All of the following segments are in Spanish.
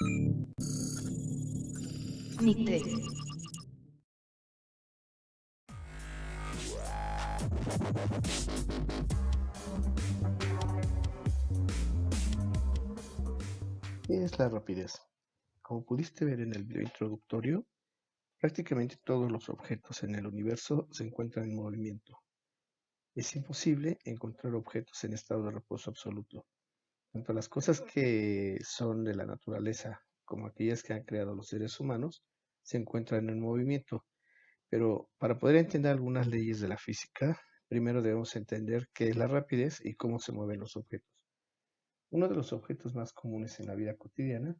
Nick. ¿Qué es la rapidez? Como pudiste ver en el video introductorio, prácticamente todos los objetos en el universo se encuentran en movimiento. Es imposible encontrar objetos en estado de reposo absoluto. Tanto las cosas que son de la naturaleza como aquellas que han creado los seres humanos se encuentran en movimiento. Pero para poder entender algunas leyes de la física, primero debemos entender qué es la rapidez y cómo se mueven los objetos. Uno de los objetos más comunes en la vida cotidiana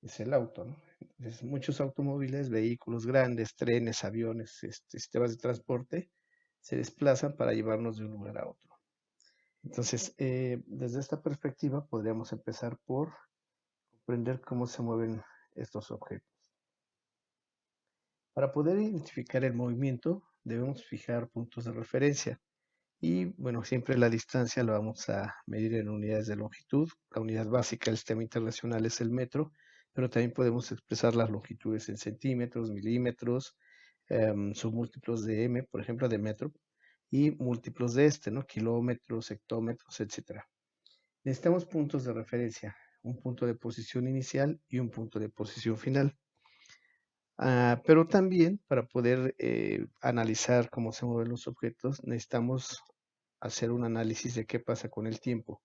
es el auto, ¿no? Entonces, muchos automóviles, vehículos grandes, trenes, aviones, sistemas de transporte, se desplazan para llevarnos de un lugar a otro. Entonces, desde esta perspectiva, podríamos empezar por comprender cómo se mueven estos objetos. Para poder identificar el movimiento, debemos fijar puntos de referencia. Y bueno, siempre la distancia la vamos a medir en unidades de longitud. La unidad básica del sistema internacional es el metro, pero también podemos expresar las longitudes en centímetros, milímetros, submúltiplos de m, por ejemplo, de metro, y múltiplos de este, ¿no? Kilómetros, hectómetros, etcétera. Necesitamos puntos de referencia, un punto de posición inicial y un punto de posición final. Pero también para poder analizar cómo se mueven los objetos, necesitamos hacer un análisis de qué pasa con el tiempo.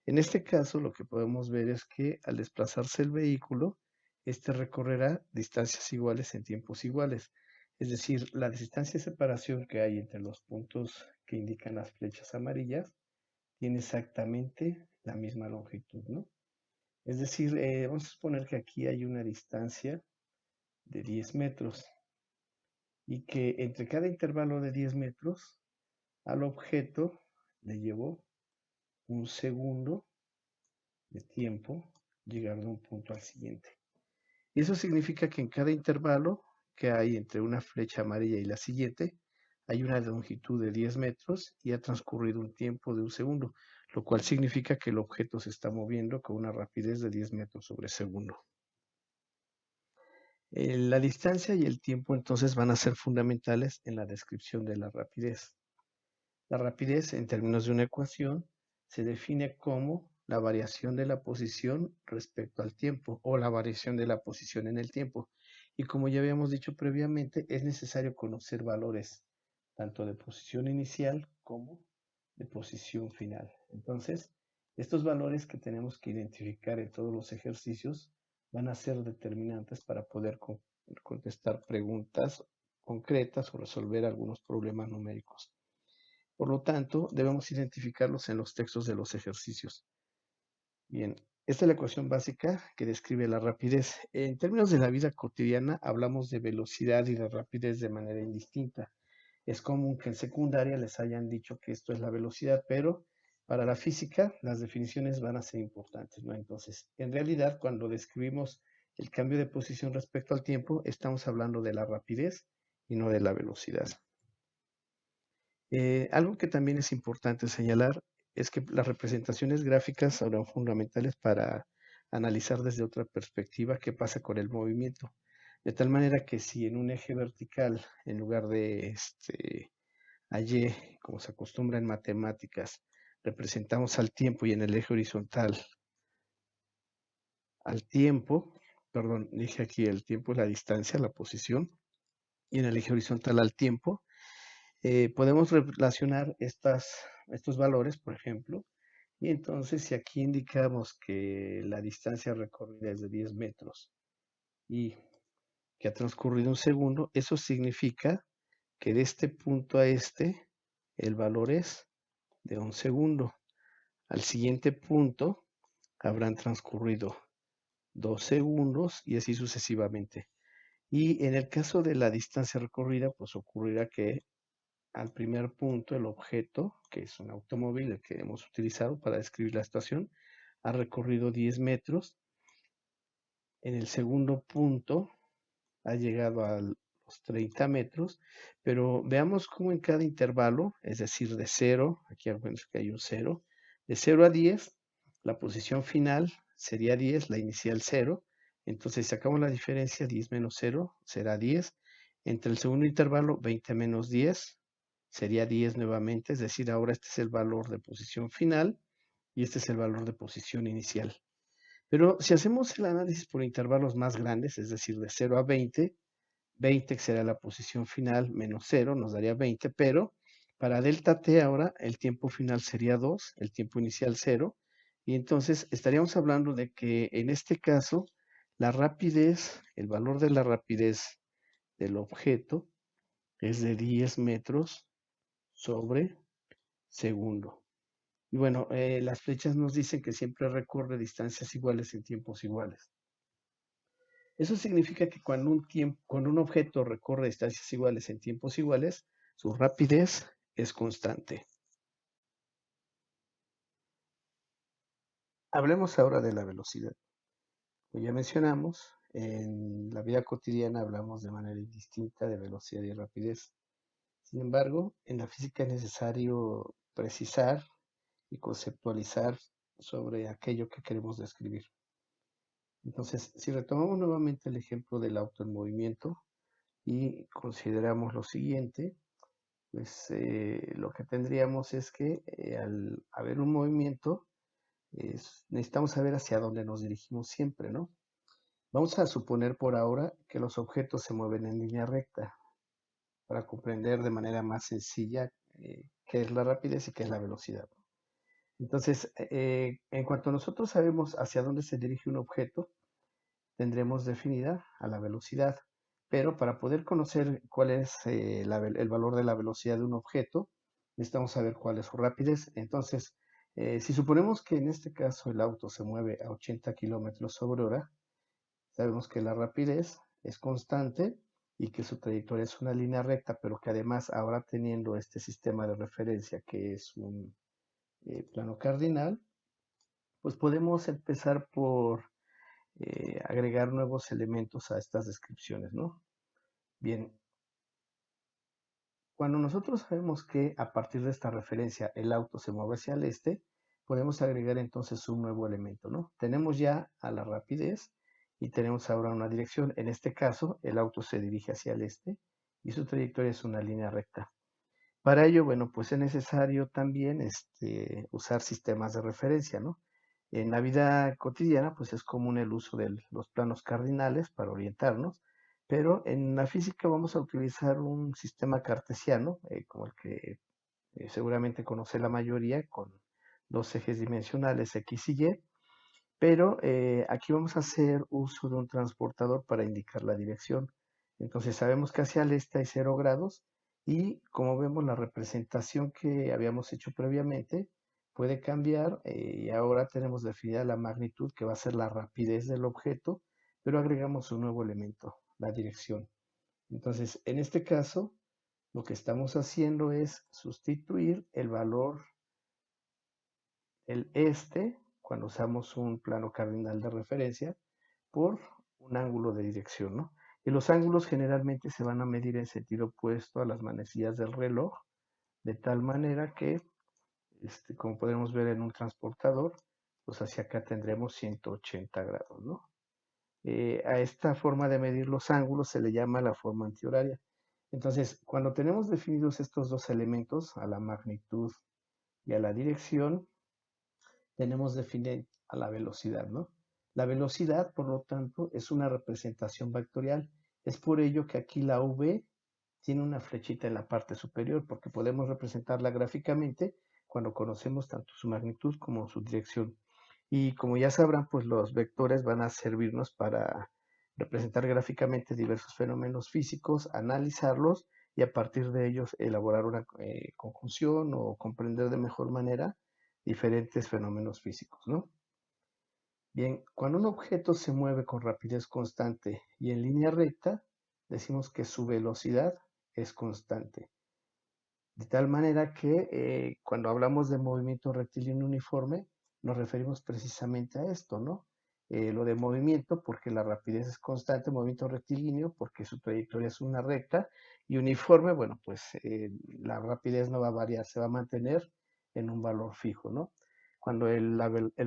En este caso, lo que podemos ver es que al desplazarse el vehículo, este recorrerá distancias iguales en tiempos iguales. Es decir, la distancia de separación que hay entre los puntos que indican las flechas amarillas tiene exactamente la misma longitud, ¿no? Es decir, vamos a suponer que aquí hay una distancia de 10 metros y que entre cada intervalo de 10 metros al objeto le llevó un segundo de tiempo llegar de un punto al siguiente. Y eso significa que en cada intervalo que hay entre una flecha amarilla y la siguiente, hay una longitud de 10 metros y ha transcurrido un tiempo de un segundo, lo cual significa que el objeto se está moviendo con una rapidez de 10 metros sobre segundo. La distancia y el tiempo entonces van a ser fundamentales en la descripción de la rapidez. La rapidez, en términos de una ecuación, se define como la variación de la posición respecto al tiempo o la variación de la posición en el tiempo. Y como ya habíamos dicho previamente, es necesario conocer valores tanto de posición inicial como de posición final. Entonces, estos valores que tenemos que identificar en todos los ejercicios van a ser determinantes para poder contestar preguntas concretas o resolver algunos problemas numéricos. Por lo tanto, debemos identificarlos en los textos de los ejercicios. Bien, esta es la ecuación básica que describe la rapidez. En términos de la vida cotidiana, hablamos de velocidad y de rapidez de manera indistinta. Es común que en secundaria les hayan dicho que esto es la velocidad, pero para la física las definiciones van a ser importantes, ¿no? Entonces, en realidad, cuando describimos el cambio de posición respecto al tiempo, estamos hablando de la rapidez y no de la velocidad. Algo que también es importante señalar es que las representaciones gráficas serán fundamentales para analizar desde otra perspectiva qué pasa con el movimiento. De tal manera que si en un eje vertical, en lugar de a Y, como se acostumbra en matemáticas, representamos al tiempo y en el eje horizontal al tiempo, perdón, dije aquí el tiempo es la distancia, la posición, y en el eje horizontal al tiempo, podemos relacionar estos valores, por ejemplo, y entonces si aquí indicamos que la distancia recorrida es de 10 metros y que ha transcurrido un segundo, eso significa que de este punto a este, el valor es de un segundo. Al siguiente punto habrán transcurrido 2 segundos y así sucesivamente. Y en el caso de la distancia recorrida, pues ocurrirá que al primer punto, el objeto, que es un automóvil, el que hemos utilizado para describir la estación, ha recorrido 10 metros. En el segundo punto ha llegado a los 30 metros, pero veamos cómo en cada intervalo, es decir, de 0, aquí acuérdense que hay un 0, de 0 a 10, la posición final sería 10, la inicial 0. Entonces, si sacamos la diferencia, 10 menos 0 será 10. Entre el segundo intervalo, 20 menos 10 sería 10 nuevamente, es decir, ahora este es el valor de posición final y este es el valor de posición inicial. Pero si hacemos el análisis por intervalos más grandes, es decir, de 0 a 20, 20 que será la posición final menos 0 nos daría 20, pero para delta t ahora el tiempo final sería 2, el tiempo inicial 0, y entonces estaríamos hablando de que en este caso la rapidez, el valor de la rapidez del objeto es de 10 metros sobre segundo. Y bueno, las flechas nos dicen que siempre recorre distancias iguales en tiempos iguales. Eso significa que cuando un objeto recorre distancias iguales en tiempos iguales, su rapidez es constante. Hablemos ahora de la velocidad. Como ya mencionamos, en la vida cotidiana hablamos de manera indistinta de velocidad y rapidez. Sin embargo, en la física es necesario precisar y conceptualizar sobre aquello que queremos describir. Entonces, si retomamos nuevamente el ejemplo del auto en movimiento y consideramos lo siguiente, pues lo que tendríamos es que al haber un movimiento, necesitamos saber hacia dónde nos dirigimos siempre, ¿no? Vamos a suponer por ahora que los objetos se mueven en línea recta para comprender de manera más sencilla qué es la rapidez y qué es la velocidad. Entonces, en cuanto nosotros sabemos hacia dónde se dirige un objeto, tendremos definida a la velocidad. Pero para poder conocer cuál es el valor de la velocidad de un objeto, necesitamos saber cuál es su rapidez. Entonces, si suponemos que en este caso el auto se mueve a 80 kilómetros sobre hora, sabemos que la rapidez es constante y que su trayectoria es una línea recta, pero que además ahora teniendo este sistema de referencia que es un plano cardinal, pues podemos empezar por agregar nuevos elementos a estas descripciones, ¿no? Bien, cuando nosotros sabemos que a partir de esta referencia el auto se mueve hacia el este, podemos agregar entonces un nuevo elemento, ¿no? Tenemos ya a la rapidez y tenemos ahora una dirección. En este caso, el auto se dirige hacia el este y su trayectoria es una línea recta. Para ello, bueno, pues es necesario también usar sistemas de referencia, ¿no? En la vida cotidiana, pues es común el uso de los planos cardinales para orientarnos, pero en la física vamos a utilizar un sistema cartesiano, como el que seguramente conoce la mayoría, con dos ejes dimensionales X y Y, pero aquí vamos a hacer uso de un transportador para indicar la dirección. Entonces sabemos que hacia el este hay 0 grados y como vemos la representación que habíamos hecho previamente puede cambiar y ahora tenemos definida la magnitud que va a ser la rapidez del objeto, pero agregamos un nuevo elemento, la dirección. Entonces en este caso lo que estamos haciendo es sustituir el valor el este, cuando usamos un plano cardinal de referencia, por un ángulo de dirección, ¿no? Y los ángulos generalmente se van a medir en sentido opuesto a las manecillas del reloj, de tal manera que, como podemos ver en un transportador, pues hacia acá tendremos 180 grados, ¿no? A esta forma de medir los ángulos se le llama la forma antihoraria. Entonces, cuando tenemos definidos estos dos elementos, a la magnitud y a la dirección, tenemos definida a la velocidad, ¿no? La velocidad, por lo tanto, es una representación vectorial. Es por ello que aquí la v tiene una flechita en la parte superior, porque podemos representarla gráficamente cuando conocemos tanto su magnitud como su dirección. Y como ya sabrán, pues los vectores van a servirnos para representar gráficamente diversos fenómenos físicos, analizarlos y a partir de ellos elaborar una conjunción o comprender de mejor manera diferentes fenómenos físicos, ¿no? Bien, cuando un objeto se mueve con rapidez constante y en línea recta, decimos que su velocidad es constante. De tal manera que cuando hablamos de movimiento rectilíneo uniforme, nos referimos precisamente a esto, ¿no? Lo de movimiento, porque la rapidez es constante, movimiento rectilíneo, porque su trayectoria es una recta, y uniforme, bueno, pues la rapidez no va a variar, se va a mantener en un valor fijo, ¿no? Cuando el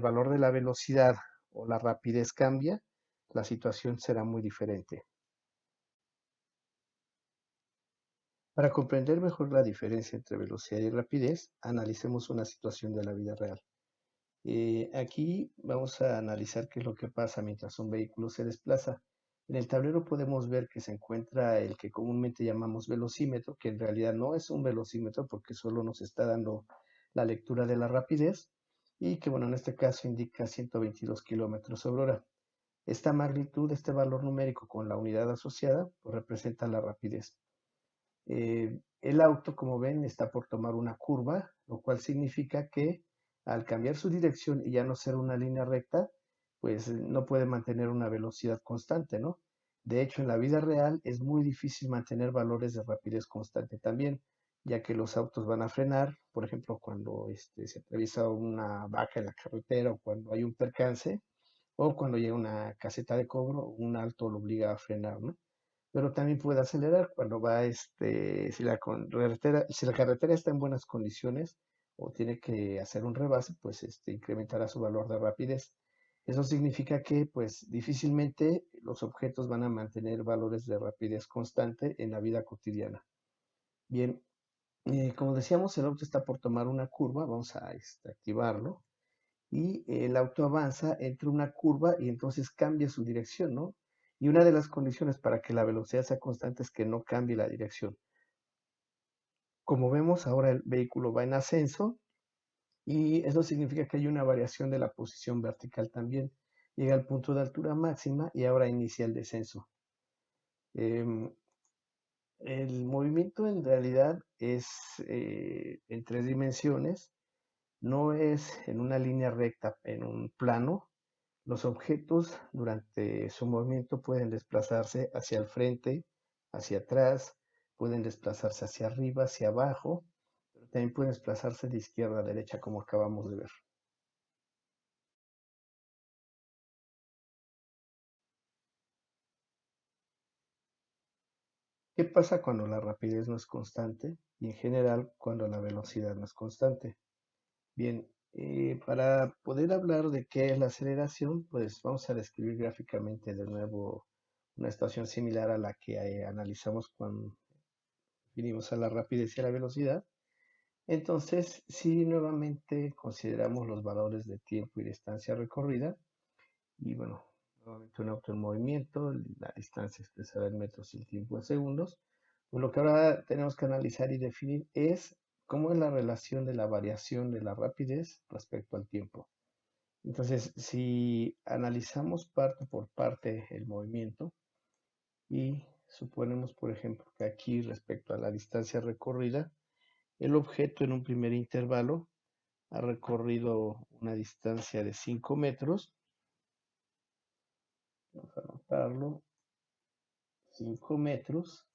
valor de la velocidad o la rapidez cambia, la situación será muy diferente. Para comprender mejor la diferencia entre velocidad y rapidez, analicemos una situación de la vida real. Aquí vamos a analizar qué es lo que pasa mientras un vehículo se desplaza. En el tablero podemos ver que se encuentra el que comúnmente llamamos velocímetro, que en realidad no es un velocímetro porque solo nos está dando la lectura de la rapidez y que, bueno, en este caso indica 122 kilómetros sobre hora. Esta magnitud, este valor numérico con la unidad asociada, pues representa la rapidez. El auto, como ven, está por tomar una curva, lo cual significa que al cambiar su dirección y ya no ser una línea recta, pues no puede mantener una velocidad constante, ¿no? De hecho, en la vida real es muy difícil mantener valores de rapidez constante también, ya que los autos van a frenar, por ejemplo, cuando se atraviesa una vaca en la carretera o cuando hay un percance o cuando llega una caseta de cobro, un alto lo obliga a frenar, ¿no? Pero también puede acelerar cuando va, si la carretera está en buenas condiciones o tiene que hacer un rebase, pues incrementará su valor de rapidez. Eso significa que, pues, difícilmente los objetos van a mantener valores de rapidez constante en la vida cotidiana. Bien, como decíamos, el auto está por tomar una curva, vamos a activarlo y el auto avanza entre una curva y entonces cambia su dirección, ¿no? Y una de las condiciones para que la velocidad sea constante es que no cambie la dirección. Como vemos, ahora el vehículo va en ascenso y eso significa que hay una variación de la posición vertical también. Llega al punto de altura máxima y ahora inicia el descenso. Em, el movimiento en realidad es en tres dimensiones, no es en una línea recta, en un plano. Los objetos durante su movimiento pueden desplazarse hacia el frente, hacia atrás, pueden desplazarse hacia arriba, hacia abajo, pero también pueden desplazarse de izquierda a derecha, como acabamos de ver. ¿Qué pasa cuando la rapidez no es constante? Y en general cuando la velocidad no es constante. Bien, para poder hablar de qué es la aceleración, pues vamos a describir gráficamente de nuevo una situación similar a la que analizamos cuando vinimos a la rapidez y a la velocidad. Entonces, si nuevamente consideramos los valores de tiempo y distancia recorrida, y bueno, nuevamente un auto en movimiento, la distancia expresada en metros y el tiempo en segundos, pues lo que ahora tenemos que analizar y definir es cómo es la relación de la variación de la rapidez respecto al tiempo. Entonces, si analizamos parte por parte el movimiento y suponemos, por ejemplo, que aquí respecto a la distancia recorrida, el objeto en un primer intervalo ha recorrido una distancia de 5 metros. Vamos a anotarlo, 5 metros.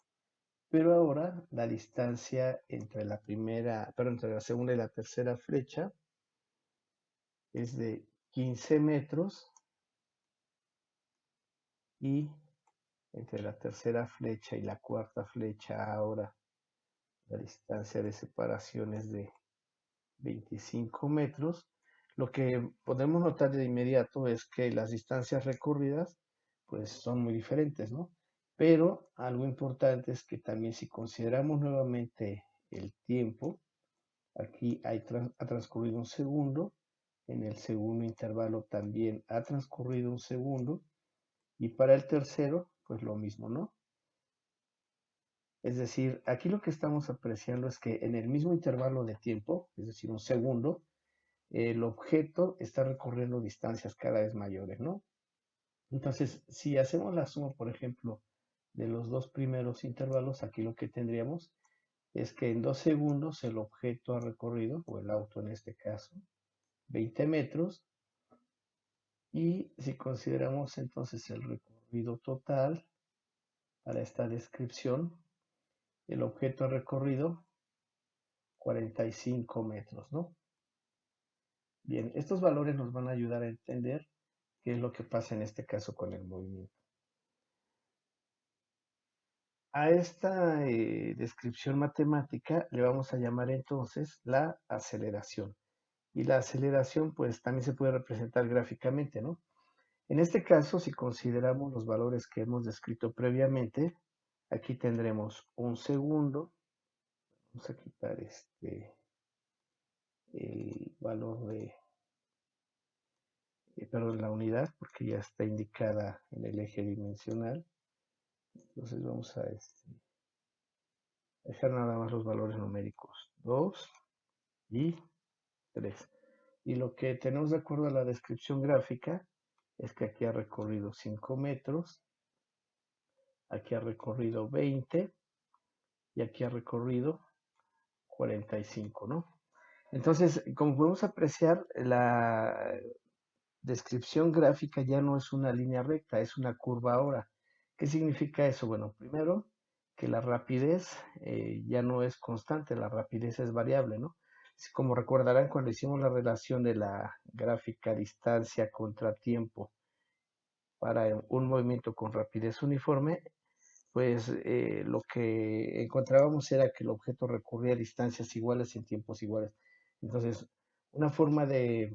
Pero ahora la distancia entre la segunda y la tercera flecha es de 15 metros y entre la tercera flecha y la cuarta flecha ahora la distancia de separación es de 25 metros. Lo que podemos notar de inmediato es que las distancias recorridas pues son muy diferentes, ¿no? Pero algo importante es que también si consideramos nuevamente el tiempo, aquí ha transcurrido un segundo, en el segundo intervalo también ha transcurrido un segundo y para el tercero pues lo mismo, ¿no? Es decir, aquí lo que estamos apreciando es que en el mismo intervalo de tiempo, es decir, un segundo, el objeto está recorriendo distancias cada vez mayores, ¿no? Entonces, si hacemos la suma, por ejemplo, de los dos primeros intervalos, aquí lo que tendríamos es que en 2 segundos el objeto ha recorrido, o el auto en este caso, 20 metros, y si consideramos entonces el recorrido total para esta descripción, el objeto ha recorrido 45 metros, ¿no? Bien, estos valores nos van a ayudar a entender qué es lo que pasa en este caso con el movimiento. A esta descripción matemática le vamos a llamar entonces la aceleración. Y la aceleración pues también se puede representar gráficamente, ¿no? En este caso, si consideramos los valores que hemos descrito previamente, aquí tendremos un segundo. Vamos a quitar el valor perdón, la unidad, porque ya está indicada en el eje dimensional. Entonces vamos a dejar nada más los valores numéricos 2 y 3. Y lo que tenemos de acuerdo a la descripción gráfica es que aquí ha recorrido 5 metros, aquí ha recorrido 20 y aquí ha recorrido 45, ¿no? Entonces, como podemos apreciar, la descripción gráfica ya no es una línea recta, es una curva ahora. ¿Qué significa eso? Bueno, primero, que la rapidez ya no es constante, la rapidez es variable, ¿no? Como recordarán cuando hicimos la relación de la gráfica distancia contra tiempo para un movimiento con rapidez uniforme, pues lo que encontrábamos era que el objeto recorría distancias iguales en tiempos iguales. Entonces, una forma de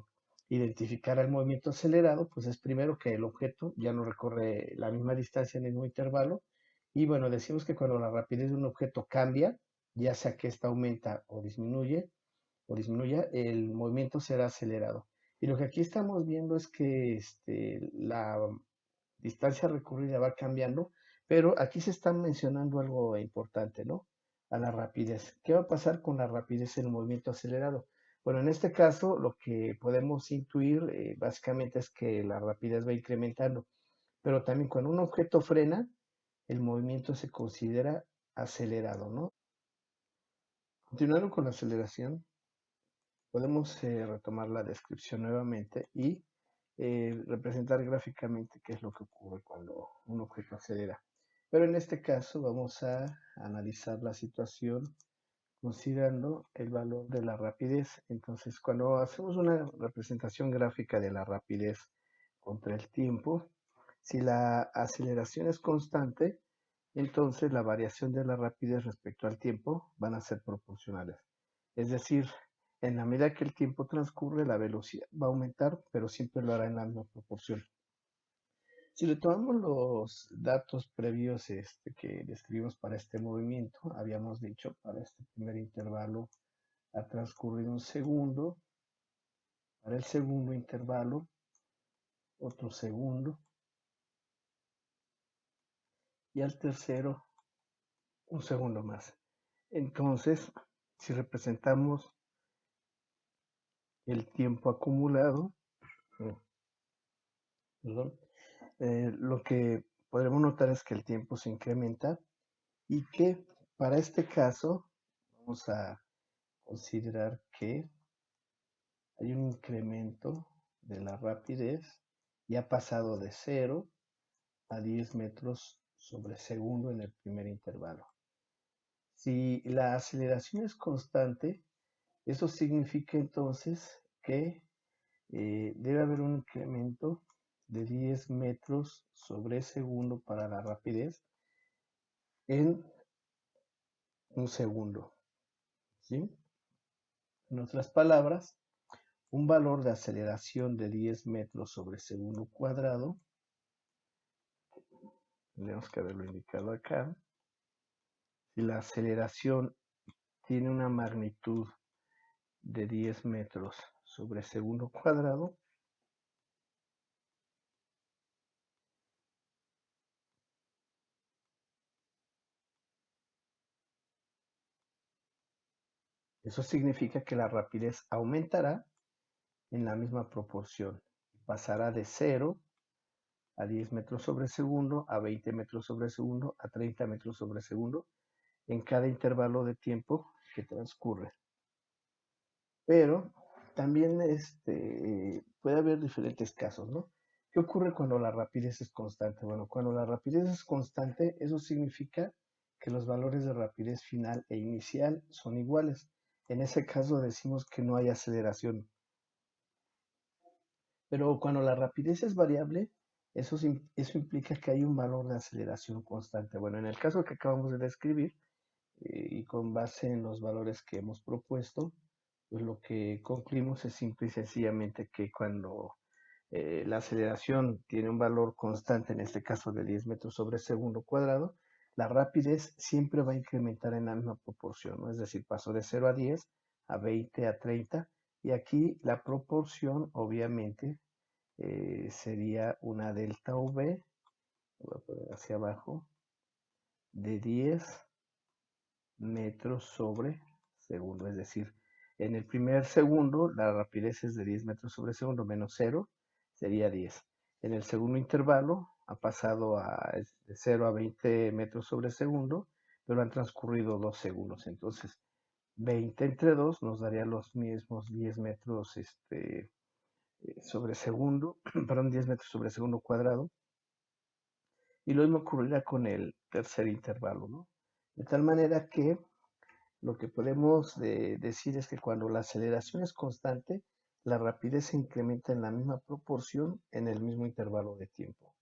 identificar el movimiento acelerado, pues es primero que el objeto ya no recorre la misma distancia en el mismo intervalo. Y bueno, decimos que cuando la rapidez de un objeto cambia, ya sea que ésta aumenta o disminuya, el movimiento será acelerado. Y lo que aquí estamos viendo es que la distancia recorrida va cambiando, pero aquí se está mencionando algo importante, ¿no? A la rapidez. ¿Qué va a pasar con la rapidez en el movimiento acelerado? Bueno, en este caso lo que podemos intuir básicamente es que la rapidez va incrementando, pero también cuando un objeto frena, el movimiento se considera acelerado, ¿no? Continuando con la aceleración, podemos retomar la descripción nuevamente y representar gráficamente qué es lo que ocurre cuando un objeto acelera. Pero en este caso vamos a analizar la situación considerando el valor de la rapidez. Entonces, cuando hacemos una representación gráfica de la rapidez contra el tiempo, si la aceleración es constante, entonces la variación de la rapidez respecto al tiempo van a ser proporcionales. Es decir, en la medida que el tiempo transcurre, la velocidad va a aumentar, pero siempre lo hará en la misma proporción. Si le tomamos los datos previos que describimos para este movimiento, habíamos dicho para este primer intervalo ha transcurrido un segundo, para el segundo intervalo otro segundo y al tercero un segundo más. Entonces, si representamos el tiempo acumulado, eh, perdón, lo que podremos notar es que el tiempo se incrementa y que para este caso vamos a considerar que hay un incremento de la rapidez y ha pasado de 0 a 10 metros sobre segundo en el primer intervalo. Si la aceleración es constante, eso significa entonces que debe haber un incremento de 10 metros sobre segundo para la rapidez en un segundo, ¿sí? En otras palabras, un valor de aceleración de 10 metros sobre segundo cuadrado, tenemos que haberlo indicado acá, si la aceleración tiene una magnitud de 10 metros sobre segundo cuadrado, eso significa que la rapidez aumentará en la misma proporción. Pasará de 0 a 10 metros sobre segundo, a 20 metros sobre segundo, a 30 metros sobre segundo, en cada intervalo de tiempo que transcurre. Pero también puede haber diferentes casos, ¿no? ¿Qué ocurre cuando la rapidez es constante? Bueno, cuando la rapidez es constante, eso significa que los valores de rapidez final e inicial son iguales. En ese caso decimos que no hay aceleración. Pero cuando la rapidez es variable, eso implica que hay un valor de aceleración constante. Bueno, en el caso que acabamos de describir, y con base en los valores que hemos propuesto, pues lo que concluimos es simple y sencillamente que cuando la aceleración tiene un valor constante, en este caso de 10 metros sobre segundo cuadrado, la rapidez siempre va a incrementar en la misma proporción, ¿no? Es decir, pasó de 0 a 10, a 20, a 30, y aquí la proporción obviamente sería una delta V, voy a poner hacia abajo, de 10 metros sobre segundo. Es decir, en el primer segundo la rapidez es de 10 metros sobre segundo menos 0, sería 10. En el segundo intervalo ha pasado de 0 a 20 metros sobre segundo, pero han transcurrido 2 segundos. Entonces, 20 entre 2 nos daría los mismos 10 metros sobre segundo, perdón, 10 metros sobre segundo cuadrado. Y lo mismo ocurrirá con el tercer intervalo, ¿no? De tal manera que lo que podemos decir es que cuando la aceleración es constante, la rapidez se incrementa en la misma proporción en el mismo intervalo de tiempo.